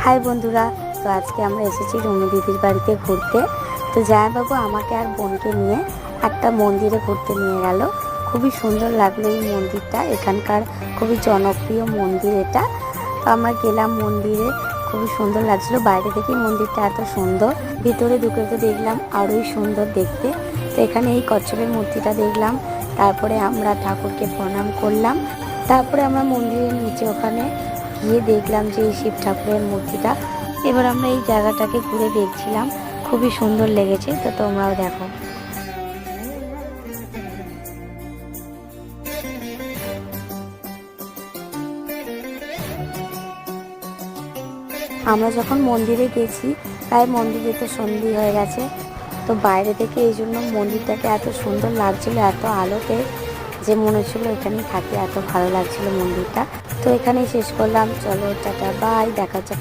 High বন্ধুরা, তো আজকে আমরা এসেছি রুমি দিদির বাড়িতে ঘুরতে। তো জামাইবাবু আমাকে আর বোনকে নিয়ে একটা মন্দিরে ঘুরতে নিয়ে গেল। খুবই সুন্দর লাগলো এই মন্দিরটা, এখানকার খুবই জনপ্রিয় মন্দির এটা। তো আমরা গেলাম মন্দিরে, খুবই সুন্দর লাগছিল। বাইরে থেকেই মন্দিরটা এত সুন্দর, ভিতরে ঢুকে তো দেখলাম আরোই সুন্দর দেখতে। তো এখানে এই কচ্ছপের মূর্তিটা দেখলাম, তারপরে আমরা ঠাকুরকে প্রণাম করলাম। তারপরে আমরা মন্দিরের নিচে ওখানে গিয়ে দেখলাম যে এই শিব ঠাকুরের মূর্তিটা। এবার আমরা এই জায়গাটাকে ঘুরে দেখছিলাম, খুবই সুন্দর লেগেছে। তো তোমরাও দেখো। আমরা যখন মন্দিরে গেছি প্রায় মন্দিরে তো সন্ধি হয়ে গেছে। তো বাইরে থেকে এই জন্য মন্দিরটাকে এত সুন্দর লাগছিল, এত আলোতে, যে মনে হচ্ছিল এখানেই থাকি, এত ভালো লাগছিল মন্দিরটা। তো এখানেই শেষ করলাম। চলো টাটা, বাই, দেখা হচ্ছে।